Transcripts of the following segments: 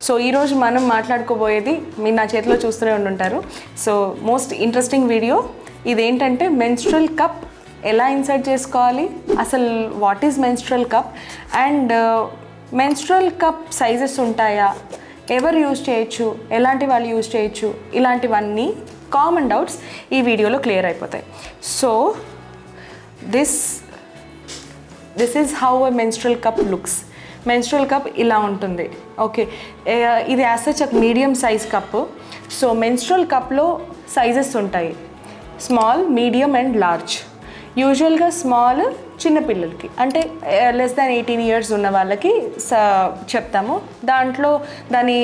So ఈరోజు మనం మాట్లాడుకోబోయేది మీరు నా చేతిలో చూస్తూనే ఉండుంటారు. సో మోస్ట్ ఇంట్రెస్టింగ్ వీడియో ఇదేంటంటే మెన్స్ట్రువల్ కప్ ఎలా ఇన్సర్ట్ చేసుకోవాలి, అసలు what is menstrual cup and menstrual cup sizes ఉంటాయా, ఎవరు యూజ్ చేయొచ్చు, ఎలాంటి వాళ్ళు యూజ్ చేయొచ్చు, ఇలాంటివన్నీ కామన్ డౌట్స్ ఈ వీడియోలో క్లియర్ అయిపోతాయి. So this is how a menstrual cup looks. Menstrual cup ఇలా ఉంటుంది. ఓకే, ఇది as such medium size cup. So menstrual కప్లో సైజెస్ ఉంటాయి, స్మాల్, మీడియం అండ్ లార్జ్. యూజువల్గా స్మాల్ చిన్నపిల్లలకి అంటే లెస్ దాన్ 18 years ఉన్న వాళ్ళకి చెప్తాము. దాంట్లో దాని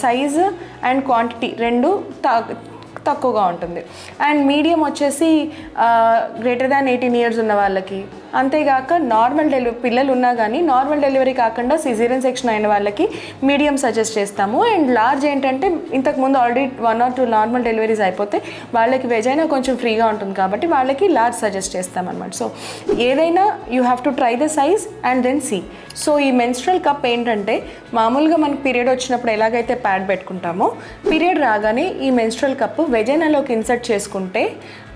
సైజ్ అండ్ క్వాంటిటీ రెండు తక్కువగా ఉంటుంది. అండ్ మీడియం వచ్చేసి గ్రేటర్ దాన్ 18 years ఉన్న వాళ్ళకి, అంతేగాక నార్మల్ పిల్లలు ఉన్నా కానీ నార్మల్ డెలివరీ కాకుండా సిజేరియన్ సెక్షన్ అయిన వాళ్ళకి మీడియం సజెస్ట్ చేస్తాము. అండ్ లార్జ్ ఏంటంటే ఇంతకుముందు ఆల్రెడీ 1 or 2 నార్మల్ డెలివరీస్ అయిపోతే వాళ్ళకి వెజైనా కొంచెం ఫ్రీగా ఉంటుంది కాబట్టి వాళ్ళకి లార్జ్ సజెస్ట్ చేస్తామన్నమాట. సో ఏదైనా you have to try the size and then see. So ఈ మెన్స్ట్రువల్ కప్ ఏంటంటే మామూలుగా మనకి పీరియడ్ వచ్చినప్పుడు ఎలాగైతే ప్యాడ్ పెట్టుకుంటామో, పీరియడ్ రాగానే ఈ మెన్స్ట్రువల్ కప్ వెజైనాలోకి ఇన్సర్ట్ చేసుకుంటే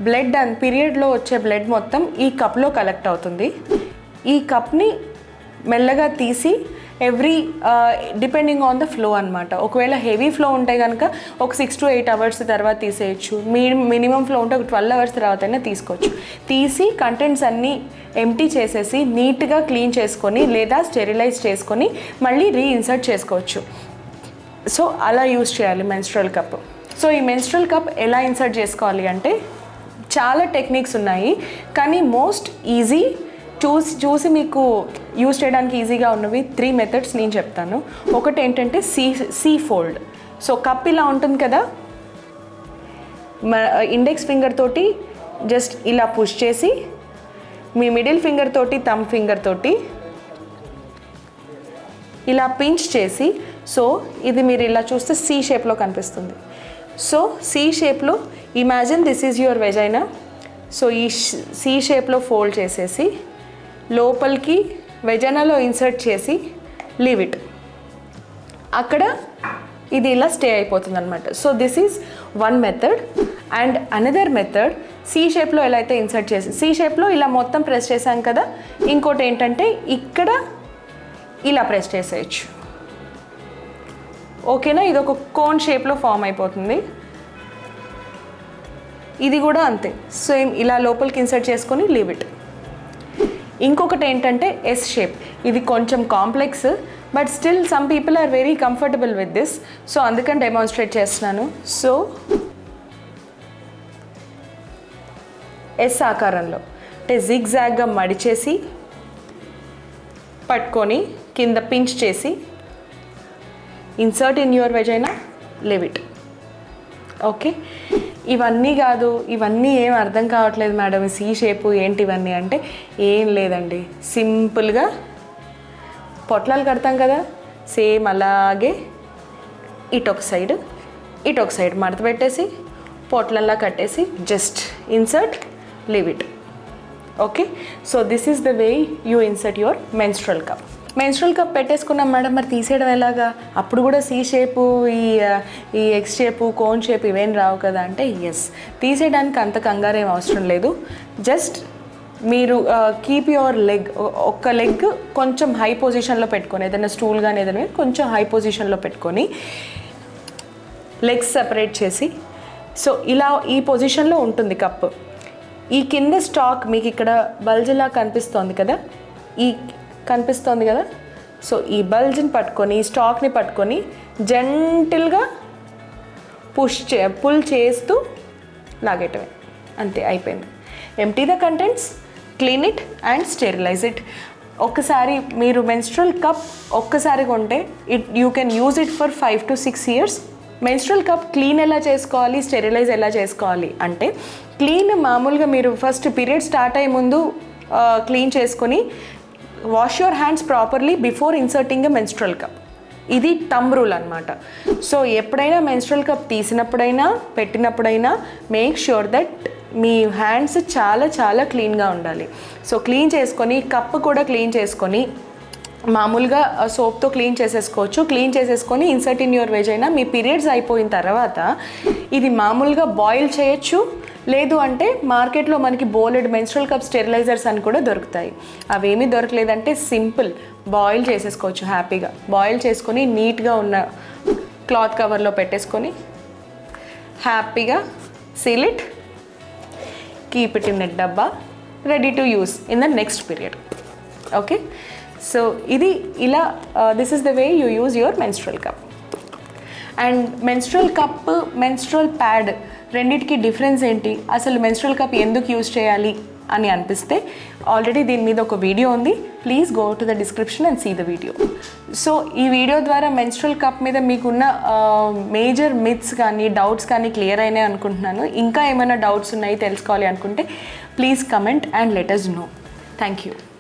బ్లడ్ అండ్ పీరియడ్లో వచ్చే బ్లడ్ మొత్తం ఈ కప్లో కలెక్ట్ అవుతుంది. ఈ కప్ని మెల్లగా తీసి డిపెండింగ్ ఆన్ ద ఫ్లో అనమాట. ఒకవేళ హెవీ ఫ్లో ఉంటే కనుక ఒక 6 to 8 hours తర్వాత తీసేయచ్చు. మినిమం ఫ్లో ఉంటే ఒక 12 hours తర్వాతనే తీసుకోవచ్చు. తీసి కంటెంట్స్ అన్నీ ఎంటీ చేసేసి నీట్గా క్లీన్ చేసుకొని లేదా స్టెరిలైజ్ చేసుకొని మళ్ళీ రీఇన్సర్ట్ చేసుకోవచ్చు. సో అలా యూజ్ చేయాలి మెన్స్ట్రువల్ కప్. సో ఈ మెన్స్ట్రువల్ కప్ ఎలా ఇన్సర్ట్ చేసుకోవాలి అంటే చాలా టెక్నిక్స్ ఉన్నాయి, కానీ మోస్ట్ ఈజీ చూసి మీకు యూజ్ చేయడానికి ఈజీగా ఉన్నవి 3 methods నేను చెప్తాను. ఒకటి ఏంటంటే సీ ఫోల్డ్. సో కప్ ఇలా ఉంటుంది కదా, ఇండెక్స్ ఫింగర్ తోటి జస్ట్ ఇలా పుష్ చేసి మీ మిడిల్ ఫింగర్ తోటి థంబ్ ఫింగర్ తోటి ఇలా పించ్ చేసి, సో ఇది మీరు ఇలా చూస్తే సి షేప్లో కనిపిస్తుంది. సో సి షేప్లో imagine this is your vagina. So ఈ సి షేప్లో ఫోల్డ్ చేసేసి లోపలికి వెజైనాలో ఇన్సర్ట్ చేసి లీవ్ ఇట్. అక్కడ ఇది ఇలా స్టే అయిపోతుంది అనమాట. So this is one method. And another method see షేప్లో ఎలా అయితే ఇన్సర్ట్ చేసి సి షేప్లో ఇలా మొత్తం ప్రెస్ చేసాం కదా, ఇంకోటి ఏంటంటే ఇక్కడ ఇలా ప్రెస్ చేసేయచ్చు. ఓకేనా, ఇది ఒక కోన్ షేప్లో ఫామ్ అయిపోతుంది. ఇది కూడా అంతే, సేమ్ ఇలా లోపలికి ఇన్సర్ట్ చేసుకొని లీవ్ ఇట్. ఇంకొకటి ఏంటంటే ఎస్ షేప్. ఇది కొంచెం complex, but still some people are very comfortable with this. So అందుకని డెమాన్స్ట్రేట్ చేస్తున్నాను. సో ఎస్ ఆకారంలో అంటే జిగ్జాగ్గా మడిచేసి పట్టుకొని కింద పించ్ చేసి insert in your vagina, leave it. Okay, ఇవన్నీ కాదు, ఇవన్నీ ఏం అర్థం కావట్లేదు మేడం, సి షేపు ఏంటి ఇవన్నీ అంటే ఏం లేదండి. సింపుల్గా పొట్లాలు కడతాం కదా, సేమ్ అలాగే ఇటొక సైడ్ మడత పెట్టేసి పొట్లల్లా కట్టేసి just insert, leave it. Okay, so this is the way you insert your menstrual cup. Menstrual cup పెట్టేసుకున్నాం మేడం, మరి తీసేయడం ఎలాగా? అప్పుడు కూడా సి షేపు, ఈ ఎక్స్ షేపు, కోన్ షేప్ ఇవేం రావు కదా అంటే ఎస్, తీసేయడానికి అంత కంగారేం అవసరం లేదు. జస్ట్ మీరు కీప్ యువర్ లెగ్, ఒక్క లెగ్ కొంచెం హై పొజిషన్లో పెట్టుకొని, ఏదైనా స్టూల్ కానీ ఏదైనా కొంచెం హై పొజిషన్లో పెట్టుకొని లెగ్స్ సెపరేట్ చేసి, సో ఇలా ఈ పొజిషన్లో ఉంటుంది కప్. ఈ కింద స్టాక్ మీకు ఇక్కడ బల్జ్లా కనిపిస్తోంది కదా, సో ఈ బల్జ్ని పట్టుకొని, ఈ స్టాక్ని పట్టుకొని జెంటిల్గా పుల్ చేస్తూ లాగేయటమే, అంతే, అయిపోయింది. Empty the contents, clean it and sterilise it. ఒక్కసారి మీరు మెన్స్ట్రువల్ కప్ ఒక్కసారి కొంటే you can use it for 5 to 6 years. Menstrual cup clean ఎలా చేసుకోవాలి, స్టెరిలైజ్ ఎలా చేసుకోవాలి అంటే, క్లీన్ మామూలుగా మీరు ఫస్ట్ పీరియడ్ స్టార్ట్ అయ్యే ముందు క్లీన్ చేసుకొని wash your hands properly before inserting a menstrual cup. ఇది థంబ్ రూల్ అనమాట. సో ఎప్పుడైనా మెన్స్ట్రువల్ కప్ తీసినప్పుడైనా పెట్టినప్పుడైనా మేక్ ష్యూర్ దట్ మీ హ్యాండ్స్ చాలా చాలా క్లీన్గా ఉండాలి. సో క్లీన్ చేసుకొని, కప్ కూడా క్లీన్ చేసుకొని మామూలుగా సోప్తో క్లీన్ చేసేసుకోవచ్చు. క్లీన్ చేసేసుకొని ఇన్సర్ట్ ఇన్ యువర్ వెజైనా. మీ పీరియడ్స్ అయిపోయిన తర్వాత ఇది మామూలుగా బాయిల్ చేయొచ్చు, లేదు అంటే మార్కెట్లో మనకి బోలెడ్ మెన్స్ట్రల్ కప్ స్టెరిలైజర్స్ అని కూడా దొరుకుతాయి. అవేమీ దొరకలేదంటే సింపుల్ బాయిల్ చేసేసుకోవచ్చు హ్యాపీగా. బాయిల్ చేసుకొని నీట్గా ఉన్న క్లాత్ కవర్లో పెట్టేసుకొని హ్యాపీగా seal it, keep it in a డబ్బా, ready to use in the next period. Okay, so ఇది ఇలా this is the way you use your menstrual cup. And menstrual cup, menstrual pad రెండిటికి డిఫరెన్స్ ఏంటి, అసలు menstrual cup ఎందుకు use చేయాలి అని అనిపిస్తే ఆల్రెడీ దీని మీద ఒక వీడియో ఉంది. Please go to the description and see the video. So ఈ వీడియో ద్వారా మెన్స్ట్రల్ కప్ మీద మీకున్న మేజర్ మిత్స్ కానీ డౌట్స్ కానీ క్లియర్ అయినాయి అనుకుంటున్నాను. ఇంకా ఏమైనా డౌట్స్ ఉన్నాయి తెలుసుకోవాలి అనుకుంటే please comment and let us know. Thank you.